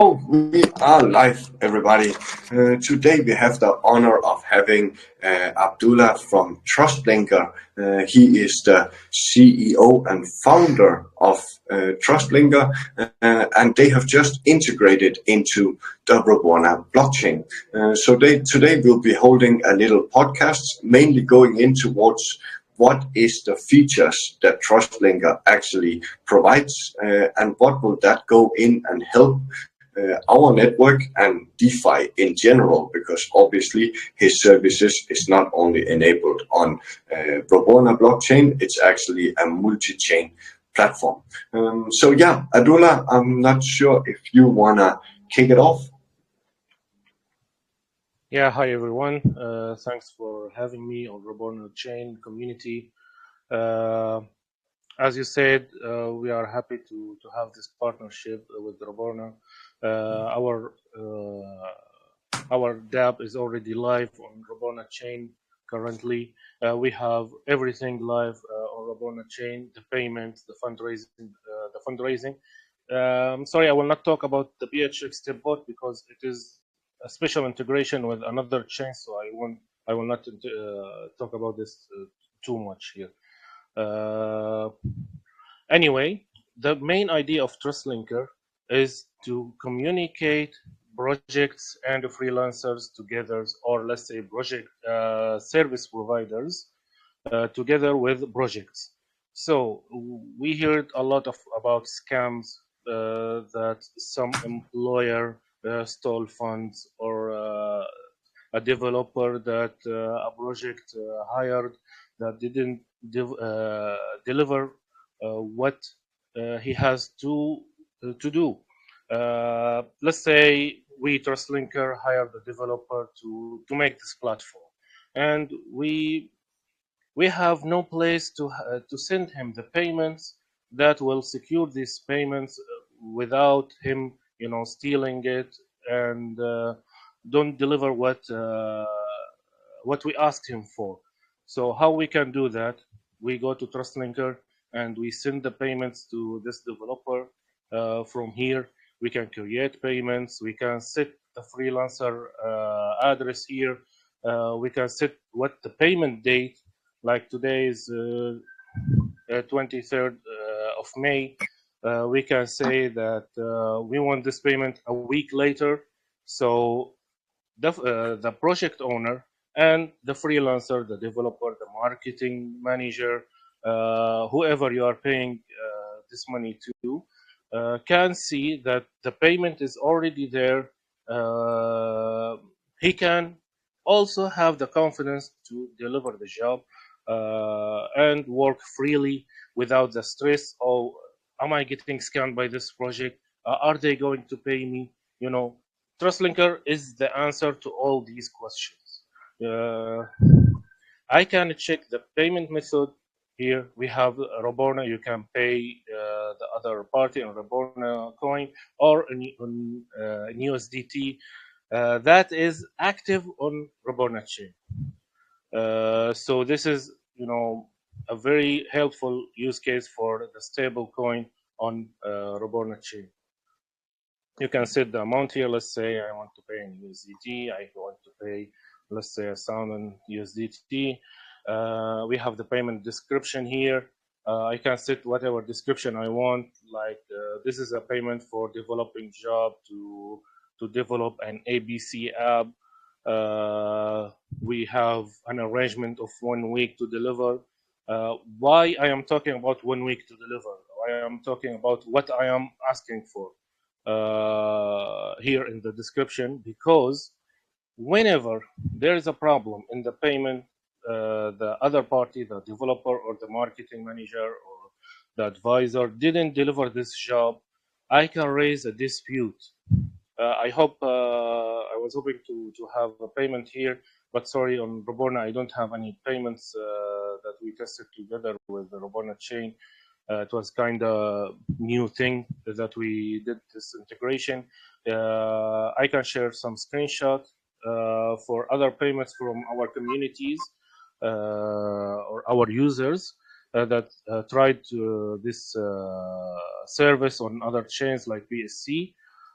Oh, we are live, everybody. Today we have the honor of having Abdullah from TrustLinker. He is the CEO and founder of TrustLinker, and they have just integrated into the Roburna blockchain. Today we'll be holding a little podcast, mainly going in towards what is the features that TrustLinker actually provides, and what will that go in and help our network and DeFi in general, because obviously his services is not only enabled on Roburna blockchain, it's actually a multi-chain platform. So yeah, Abdullah, I'm not sure if you wanna kick it off. Yeah, hi everyone. Thanks for having me on Roburna Chain community. As you said, we are happy to have this partnership with Roburna. Our dApp is already live on Roburna Chain currently. We have everything live on Roburna Chain: the payments, the fundraising. Sorry, I will not talk about the PHX step bot because it is a special integration with another chain, so I will not talk about this too much here. Anyway, the main idea of TrustLinker is to communicate projects and freelancers together, or let's say project service providers together with projects. So we heard a lot about scams that some employer stole funds, or a developer that a project hired that didn't deliver what he has to do. Let's say we TrustLinker hired the developer to make this platform, and we have no place to send him the payments that will secure these payments without him, stealing it and don't deliver what we asked him for. So how we can do that? We go to TrustLinker and we send the payments to this developer. From here, we can create payments. We can set the freelancer address here. We can set what the payment date, like today is 23rd of May. We can say that we want this payment a week later. So the project owner and the freelancer, the developer, the marketing manager, whoever you are paying this money to, can see that the payment is already there. He can also have the confidence to deliver the job and work freely without the stress. Oh, am I getting scammed by this project? Are they going to pay me? TrustLinker is the answer to all these questions. I can check the payment method. Here we have Roburna. You can pay the other party on Roburna coin or on USDT. That is active on Roburna chain. So this is, a very helpful use case for the stable coin on Roburna chain. You can set the amount here. Let's say I want to pay in USDT. I want to pay, let's say, 1,000 USDT. We have the payment description here. I can set whatever description I want. Like this is a payment for developing job to develop an ABC app. We have an arrangement of 1 week to deliver. Why I am talking about 1 week to deliver? Why I am talking about what I am asking for here in the description? Because whenever there is a problem in the payment, the other party, the developer or the marketing manager or the advisor didn't deliver this job, I can raise a dispute. I was hoping to have a payment here, but sorry, on Roburna I don't have any payments that we tested together with the Roburna chain. It was kind of new thing that we did this integration. I can share some screenshots for other payments from our communities or our users that tried this service on other chains like BSC.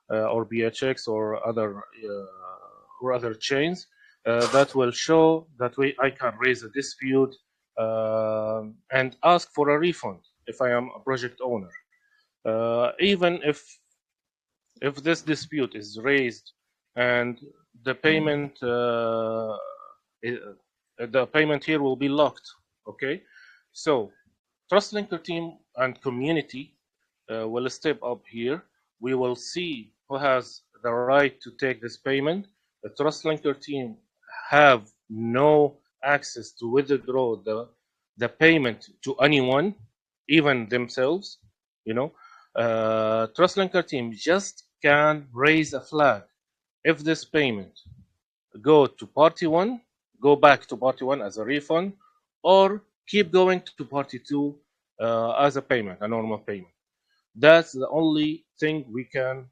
or BHX or other chains that will show that I can raise a dispute and ask for a refund if I am a project owner. Even if this dispute is raised and the payment here will be locked. Okay, so TrustLinker team and community will step up here. We will see who has the right to take this payment. The TrustLinker team have no access to withdraw the payment to anyone, even themselves. You know, TrustLinker team just can raise a flag if this payment go to party one, go back to party one as a refund, or keep going to party two as a payment, a normal payment. That's the only thing we can,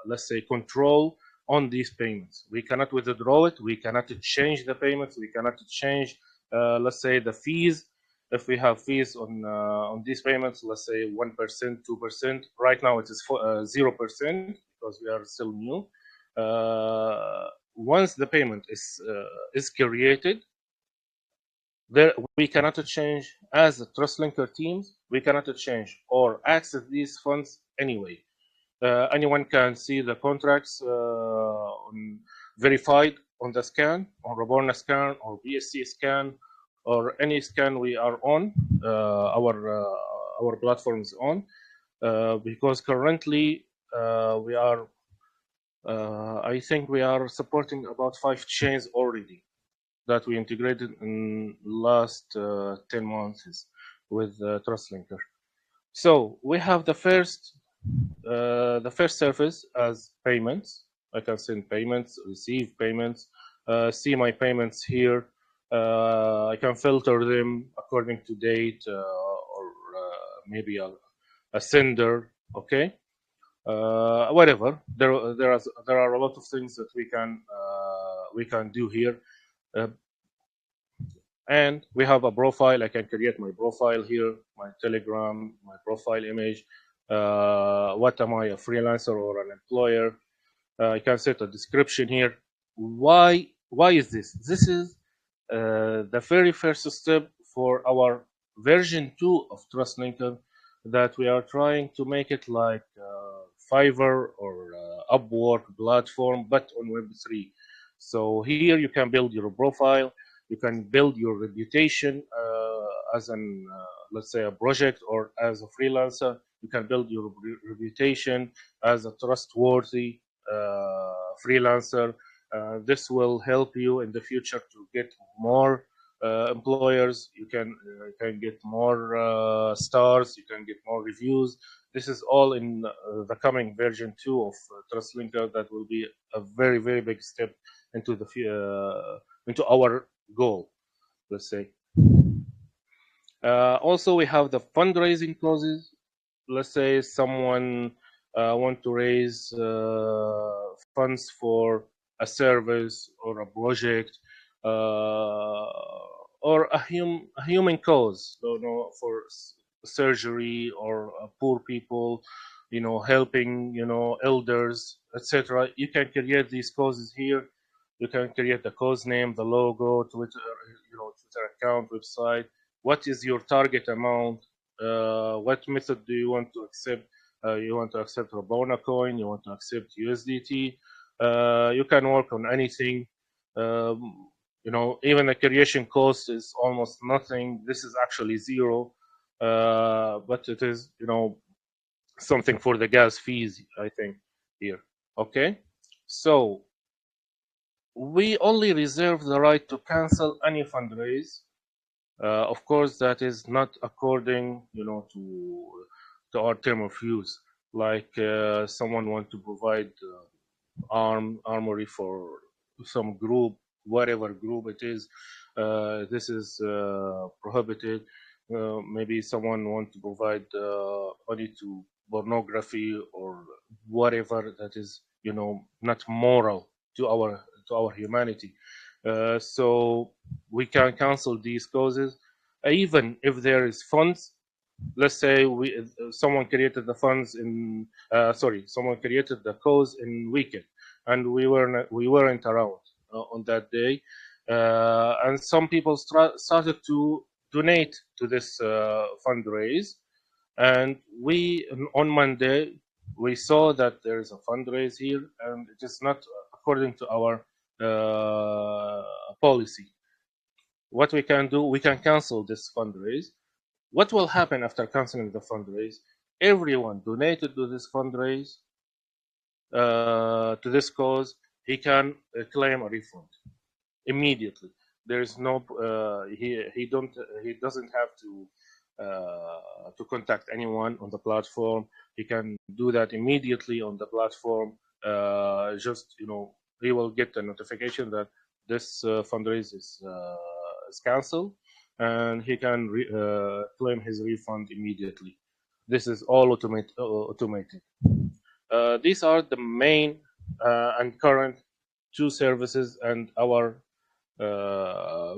let's say, control on these payments. We cannot withdraw it. We cannot change the payments. We cannot change, let's say, the fees. If we have fees on these payments, let's say 1%, 2%. Right now it is 0% because we are still new. Once the payment is created, there we cannot change as a TrustLinker teams. We cannot change or access these funds anyway. Anyone can see the contracts verified on the scan, on Roburna scan or BSC scan, or any scan we are on, our platforms on, because currently we are, I think we are supporting about 5 chains already that we integrated in last 10 months with TrustLinker. So we have the first service as payments. I can send payments, receive payments, see my payments here. I can filter them according to date or maybe a sender. Okay, whatever. There are a lot of things that we can do here. And we have a profile. I can create my profile here, my Telegram, my profile image. What am I, a freelancer or an employer? I can set a description here. Why is this? This is the very first step for our version 2 of TrustLinker, that we are trying to make it like Fiverr or Upwork platform, but on Web3. So here you can build your profile, you can build your reputation as an, let's say, a project or as a freelancer. You can build your reputation as a trustworthy freelancer. This will help you in the future to get more employers. You can get more stars. You can get more reviews. This is all in the coming version 2 of TrustLinker. That will be a very, very big step into into our goal, let's say. Also, we have the fundraising clauses. Let's say someone want to raise funds for a service or a project or a human cause, for surgery or poor people, helping, elders, etc. You can create these causes here. You can create the cause name, the logo, Twitter, Twitter account, website. What is your target amount? What method do you want to accept? You want to accept Roburna coin? You want to accept USDT? You can work on anything. Even the creation cost is almost nothing. This is actually zero, but it is, something for the gas fees, I think, here. Okay, so we only reserve the right to cancel any fundraise. Of course, that is not according, to our term of use. Like someone want to provide armory for some group, whatever group it is. This is prohibited. Maybe someone want to provide money to pornography or whatever that is, not moral to our humanity. So we can cancel these causes, even if there is funds let's say someone created the funds in someone created the cause in weekend, and we weren't around on that day, and some people started to donate to this fundraise, and we on Monday we saw that there is a fundraise here, and it is not according to our policy. What we can do, we can cancel this fundraise. What will happen after canceling the fundraise? Everyone donated to this fundraise, to this cause, he can claim a refund immediately. There is no he doesn't have to contact anyone on the platform. He can do that immediately on the platform. Just he will get a notification that this fundraise is cancelled, and he can claim his refund immediately. This is all automated. These are the main and current two services, and our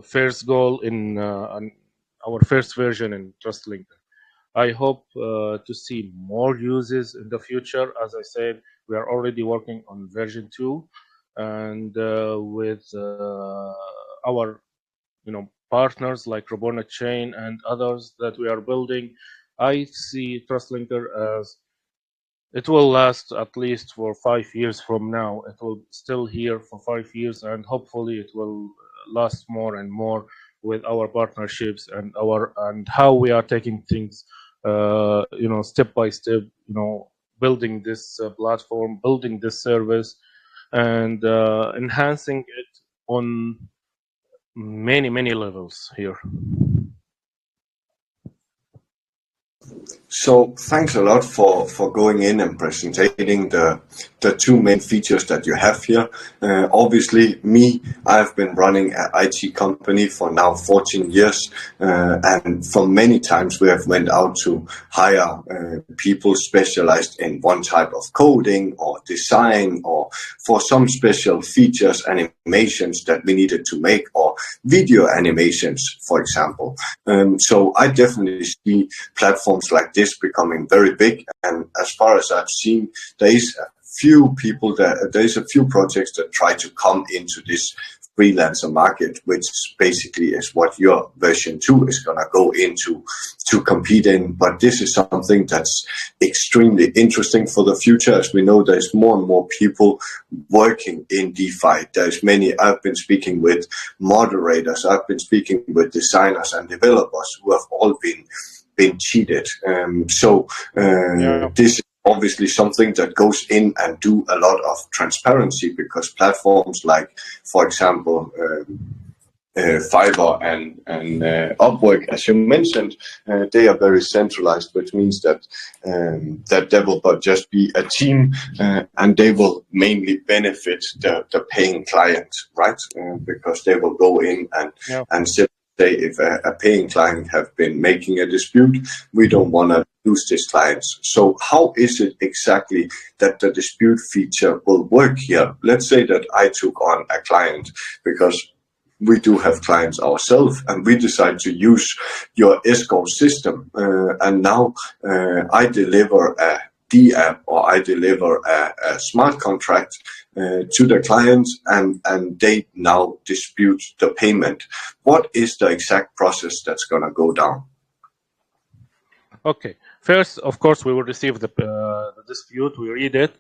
first goal in our first version in TrustLinker. I hope to see more uses in the future. As I said, we are already working on version 2, and with our partners like Roburna Chain and others that we are building, I see TrustLinker as it will last at least for 5 years from now. It will still here for 5 years, and hopefully it will last more and more with our partnerships and how we are taking things, step by step, building this platform, building this service, and enhancing it on many levels here. So thanks a lot for going in and presenting the two main features that you have here. Obviously, I've been running an IT company for now 14 years, and for many times we have went out to hire people specialized in one type of coding or design, or for some special features, animations that we needed to make, or video animations, for example. So I definitely see platforms like this becoming very big, and as far as I've seen, there is a few projects that try to come into this freelancer market, which basically is what your version 2 is going to go into to compete in. But this is something that's extremely interesting for the future. As we know, there's more and more people working in DeFi. There's many. I've been speaking with moderators, I've been speaking with designers and developers who have all been cheated. This is obviously something that goes in and do a lot of transparency, because platforms like, for example, Fiverr and Upwork, as you mentioned, they are very centralized, which means that there will but just be a team, and they will mainly benefit the paying client, right? Because they will go in and say if a paying client have been making a dispute, we don't want to lose these clients. So how is it exactly that the dispute feature will work here? Let's say that I took on a client, because we do have clients ourselves, and we decide to use your escrow system, and now I deliver a D-app, or I deliver a smart contract to the client, and they now dispute the payment. What is the exact process that's going to go down? Okay. First, of course, we will receive the dispute. We read it.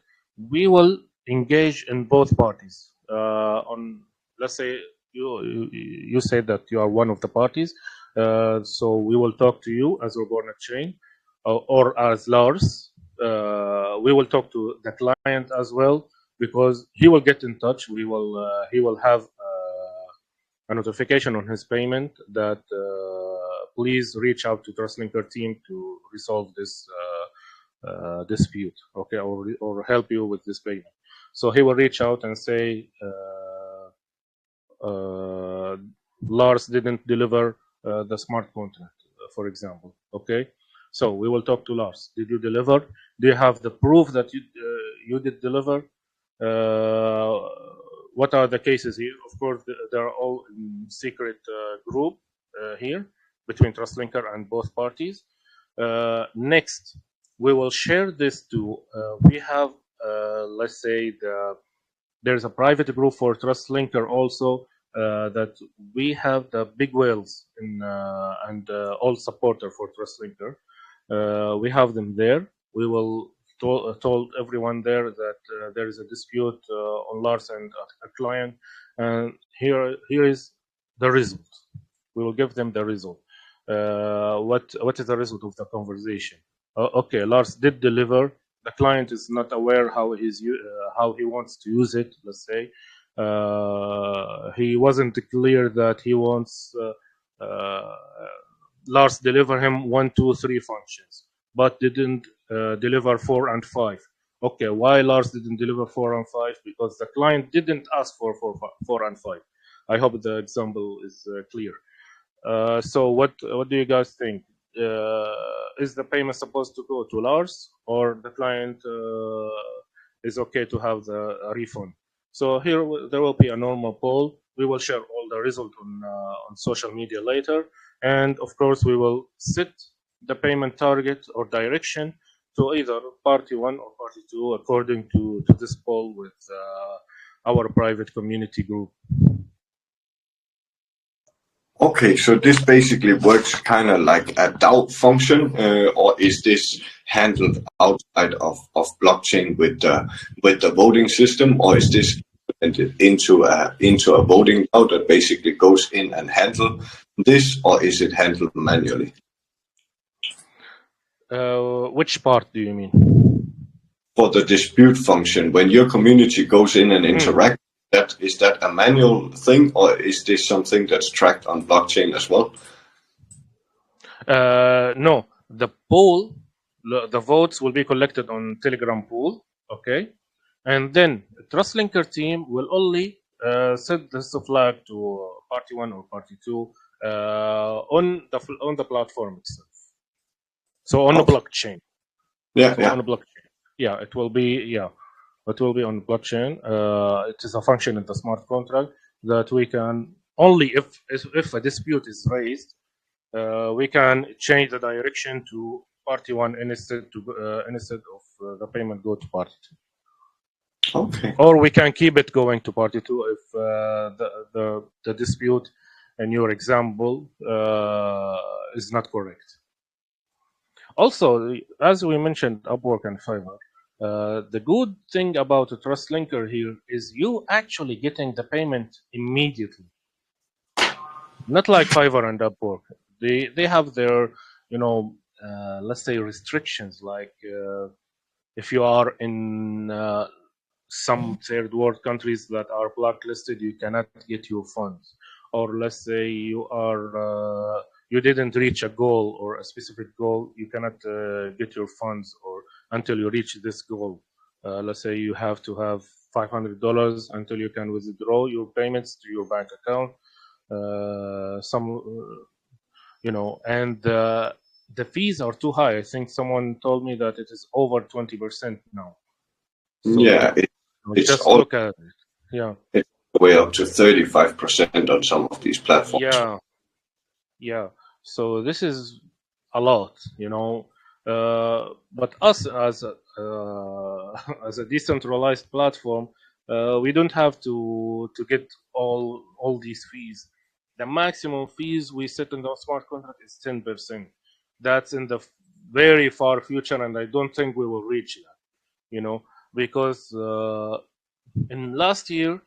We will engage in both parties. Let's say you say that you are one of the parties, so we will talk to you as Roburna Chain, or as Lars. We will talk to the client as well, because he will get in touch. He will have a notification on his payment that please reach out to TrustLinker team to resolve this dispute, okay, or help you with this payment. So he will reach out and say, Lars didn't deliver the smart contract, for example. Okay, so we will talk to Lars. Did you deliver? Do you have the proof that you did deliver? What are the cases here? Of course, they are all in secret group here between TrustLinker and both parties. Next, we will share this to, we have, let's say, there's a private group for TrustLinker also, that we have the big whales and all supporter for TrustLinker. We have them there. We will told everyone there that there is a dispute on Lars and a client, and here is the result. We will give them the result. What is the result of the conversation? Okay, Lars did deliver. The client is not aware how he wants to use it. Let's say he wasn't clear that he wants Lars deliver him 1, 2, 3 functions, but didn't deliver 4 and 5. Okay, why Lars didn't deliver 4 and 5? Because the client didn't ask for 4 and 5. I hope the example is clear. So what do you guys think? Is the payment supposed to go to Lars, or the client is okay to have the refund? So here there will be a normal poll. We will share all the results on social media later, and of course we will set the payment target or direction to either party 1 or party 2 according to this poll with our private community group. Okay, so this basically works kind of like a DAO function, or is this handled outside of blockchain with the voting system, or is this into a voting DAO that basically goes in and handle this, or is it handled manually? Which part do you mean? For the dispute function, when your community goes in and interacts, is that a manual thing, or is this something that's tracked on blockchain as well? No, the poll, the votes will be collected on Telegram pool, okay, and then the TrustLinker team will only set this flag to party 1 or party 2 on the platform itself. So on the blockchain. Yeah, so yeah. On the blockchain. Yeah, it will be on blockchain. It is a function in the smart contract that we can only if a dispute is raised, we can change the direction to party 1 instead of the payment go to party 2. Okay. Or we can keep it going to party 2 if the dispute in your example is not correct. Also, as we mentioned, Upwork and Fiverr, the good thing about a TrustLinker here is you actually getting the payment immediately. Not like Fiverr and Upwork. They have their, let's say restrictions, like if you are in some third world countries that are blacklisted, you cannot get your funds. Or let's say you didn't reach a goal or a specific goal, you cannot get your funds or until you reach this goal. Let's say you have to have $500 until you can withdraw your payments to your bank account. And the fees are too high. I think someone told me that it is over 20% now. So yeah, it's just all, look at it. Yeah. It's way up to 35% on some of these platforms. Yeah. So this is a lot, but us as a decentralized platform, we don't have to get all these fees. The maximum fees we set in the smart contract is 10%. That's in the very far future, and I don't think we will reach that. Because in last year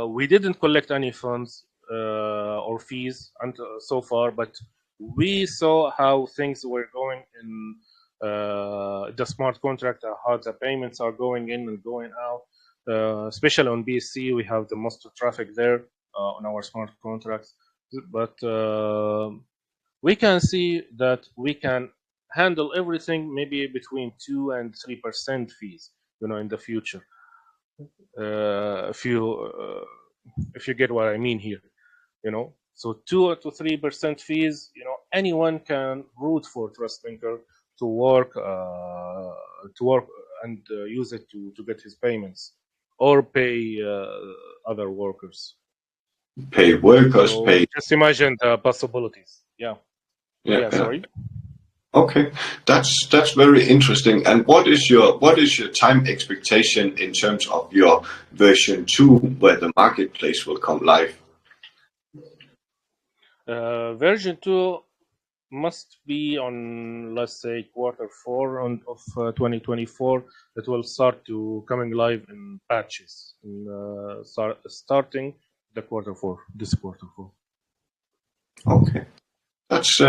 we didn't collect any funds or fees until so far, but we saw how things were going in the smart contract, how the payments are going in and going out. Especially on BSC, we have the most traffic there on our smart contracts. But we can see that we can handle everything maybe between 2 and 3% fees, in the future. If you get what I mean here, so 2 to 3% fees, anyone can root for TrustLinker to work and use it to get his payments or pay other workers. Pay workers, So pay. just imagine the possibilities. Yeah. Sorry. Okay, that's very interesting. And what is your time expectation in terms of your version 2, where the marketplace will come live? Version 2 must be on, let's say, quarter 4 of 2024. It will start to coming live in patches, starting the quarter 4, this quarter 4. Okay, that's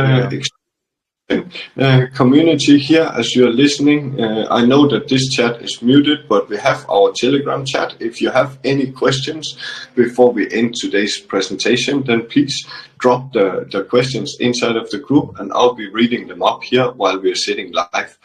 Yeah. community here, as you're listening. I know that this chat is muted, but we have our Telegram chat. If you have any questions before we end today's presentation, then please drop the questions inside of the group, and I'll be reading them up here while we're sitting live.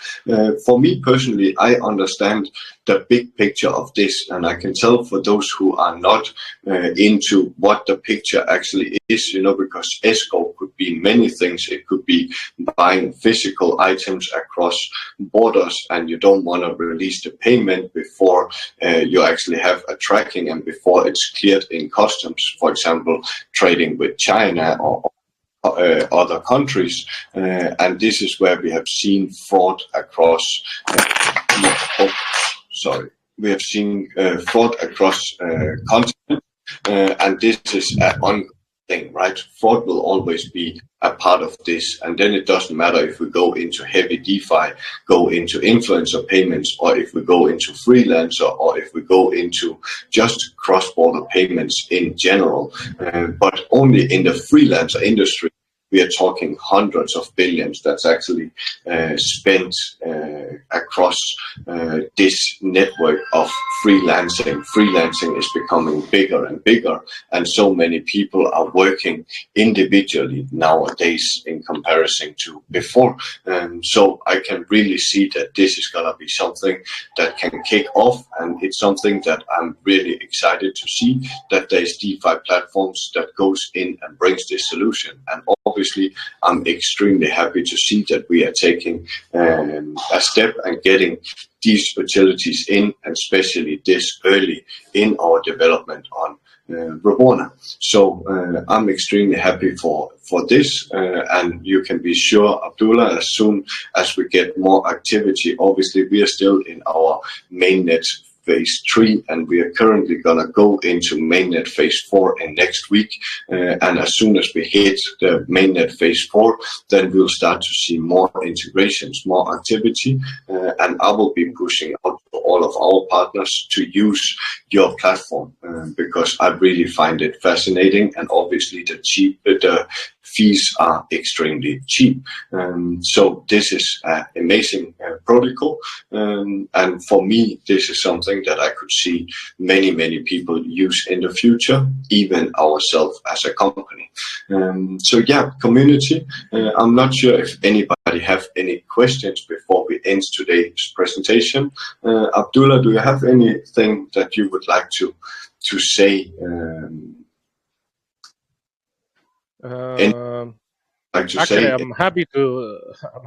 For me personally, I understand the big picture of this, and I can tell for those who are not into what the picture actually is, because escrow could be many things. It could be buying physical items across borders, and you don't want to release the payment before you actually have a tracking and before it's cleared in customs, for example, trading with China or other countries. And this is where we have seen fraud across we have seen fraud across continents, and this is an ongoing thing, right? Fraud will always be a part of this, and then it doesn't matter if we go into heavy DeFi, go into influencer payments, or if we go into freelancer, or if we go into just cross-border payments in general. But only in the freelancer industry, we are talking hundreds of billions that's actually spent across this network of freelancing. Freelancing is becoming bigger and bigger, and so many people are working individually nowadays in comparison to before. So I can really see that this is going to be something that can kick off, and it's something that I'm really excited to see, that there's DeFi platforms that goes in and brings this solution. And obviously, I'm extremely happy to see that we are taking a step and getting these utilities in, and especially this early in our development on Roburna. So I'm extremely happy for this, and you can be sure, Abdullah, as soon as we get more activity, obviously we are still in our mainnet phase 3, and we are currently gonna go into mainnet phase 4 in next week. And as soon as we hit the mainnet phase 4, then we'll start to see more integrations, more activity, and I will be pushing out to all of our partners to use your platform, because I really find it fascinating, and obviously the fees are extremely cheap. So this is an amazing protocol, and for me, this is something that I could see many people use in the future, even ourselves as a company. So yeah, community, I'm not sure if anybody have any questions before we end today's presentation. Abdullah, do you have anything that you would like to say? Actually, I'm happy to. I'm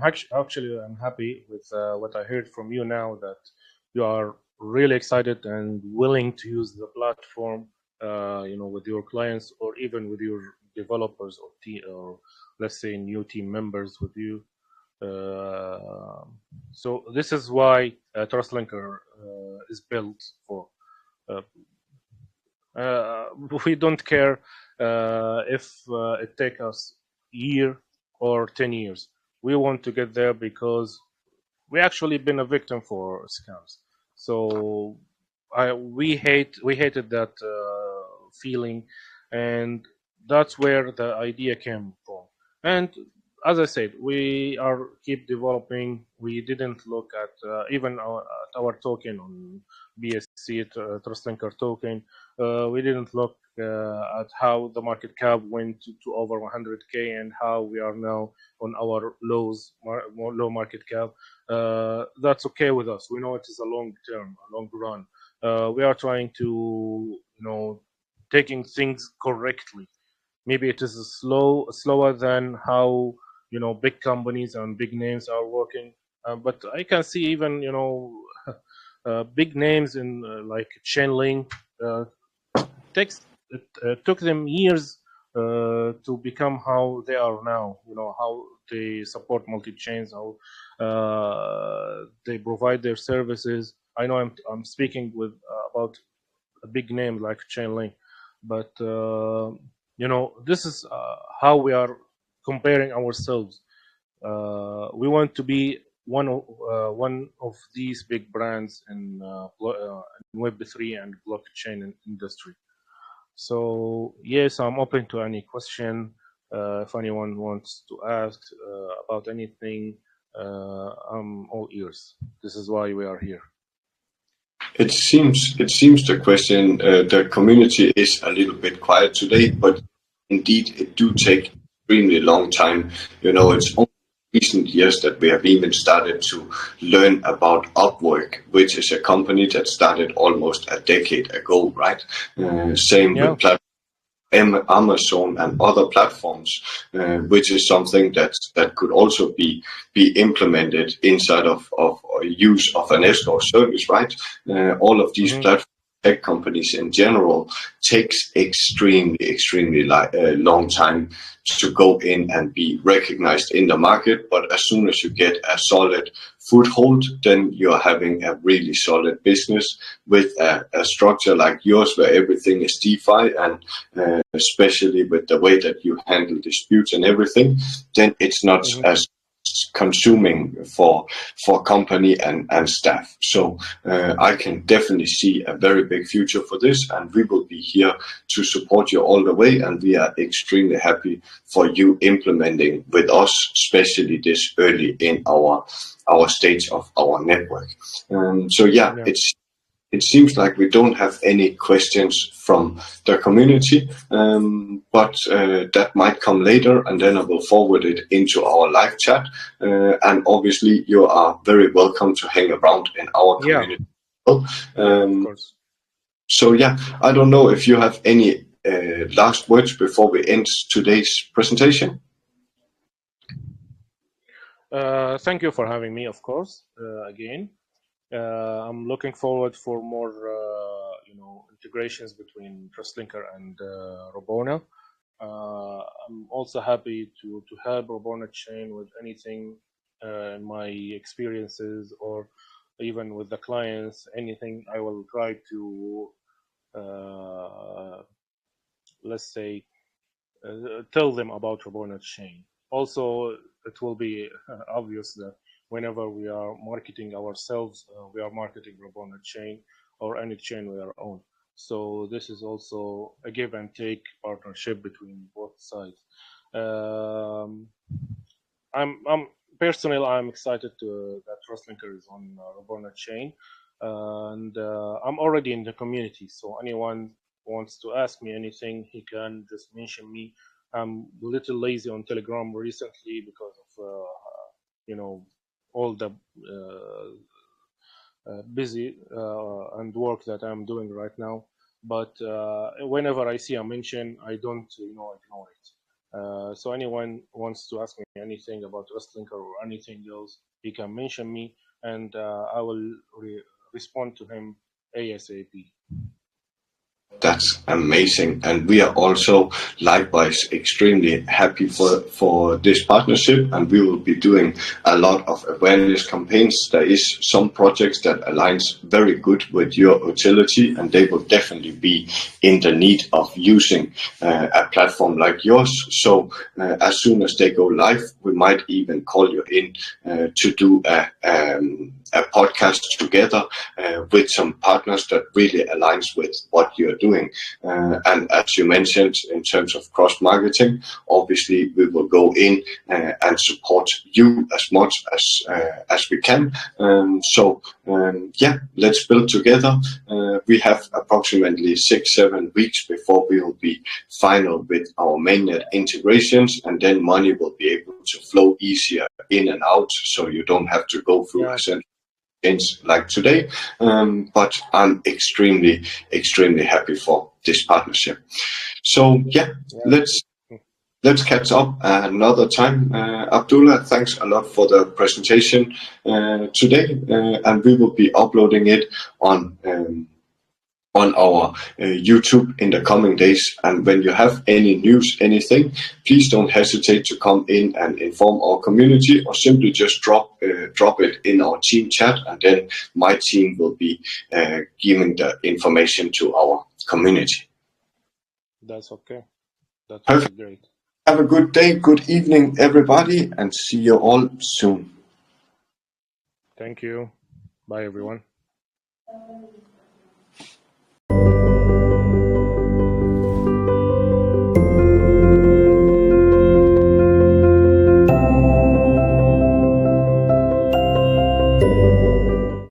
happy with what I heard from you now, that you are really excited and willing to use the platform, with your clients, or even with your developers or let's say new team members with you. So this is why TrustLinker is built for. Uh, we don't care if it takes us year or 10 years. We want to get there because we actually been a victim for scams. So we hated that feeling, and that's where the idea came from. And as I said, we are keep developing. We didn't look at even at our token on BSC, TrustLinker token. We didn't look at how the market cap went to over 100K, and how we are now on our low market cap. That's okay with us. We know it is a long term, a long run. We are trying to, taking things correctly. Maybe it is slower than how big companies and big names are working. But I can see even big names in like Chainlink. It took them years to become how they are now. How they support multi-chains, how they provide their services. I know I'm speaking with about a big name like Chainlink, but this is how we are comparing ourselves. We want to be one of these big brands in Web3 and blockchain industry. So yes, I'm open to any question. If anyone wants to ask about anything, I'm all ears. This is why we are here. It seems the community is a little bit quiet today, but indeed it do take extremely long time. It's only recent years that we have even started to learn about Upwork, which is a company that started almost a decade ago, right? Same Yeah. with Amazon and other platforms, which is something that could also be implemented inside of use of an escort service, right? All of these platforms, tech companies in general, takes extremely long time to go in and be recognized in the market. But as soon as you get a solid foothold, then you're having a really solid business with a structure like yours where everything is DeFi, and especially with the way that you handle disputes and everything, then it's not as consuming for company and staff. So I can definitely see a very big future for this, and we will be here to support you all the way, and we are extremely happy for you implementing with us, especially this early in our stage of our network. So it seems like we don't have any questions from the community, but that might come later, and then I will forward it into our live chat. And obviously, you are very welcome to hang around in our community. Of course. So I don't know if you have any last words before we end today's presentation. Thank you for having me, of course, again. I'm looking forward for more, integrations between TrustLinker and Roburna. I'm also happy to help Roburna chain with anything in my experiences, or even with the clients. Anything I will try to, let's say, tell them about Roburna chain. Also, it will be obvious that whenever we are marketing ourselves, we are marketing Roburna chain or any chain we are on. So this is also a give and take partnership between both sides. I'm personally, I'm excited that TrustLinker is on Roburna chain, and I'm already in the community. So anyone wants to ask me anything, he can just mention me. I'm a little lazy on Telegram recently because of all the busy and work that I'm doing right now. But whenever I see a mention, I don't ignore it. So anyone wants to ask me anything about TrustLinker or anything else, he can mention me, and I will respond to him ASAP. That's amazing, and we are also likewise extremely happy for this partnership, and we will be doing a lot of awareness campaigns. There is some projects that aligns very good with your utility, and they will definitely be in the need of using a platform like yours. So as soon as they go live, we might even call you in to do a podcast together with some partners that really aligns with what you're doing. And as you mentioned, in terms of cross marketing, obviously we will go in and support you as much as we can. Let's build together. We have approximately 6-7 weeks before we will be final with our mainnet integrations, and then money will be able to flow easier in and out, so you don't have to go through a central like today, but I'm extremely happy for this partnership. So let's catch up another time. Abdullah, thanks a lot for the presentation today, and we will be uploading it on on our YouTube in the coming days. And when you have any news, anything, please don't hesitate to come in and inform our community, or simply just drop it in our team chat, and then my team will be giving the information to our community. That's okay. That would Perfect. be great. Have a good day, good evening, everybody, and see you all soon. Thank you. Bye, everyone.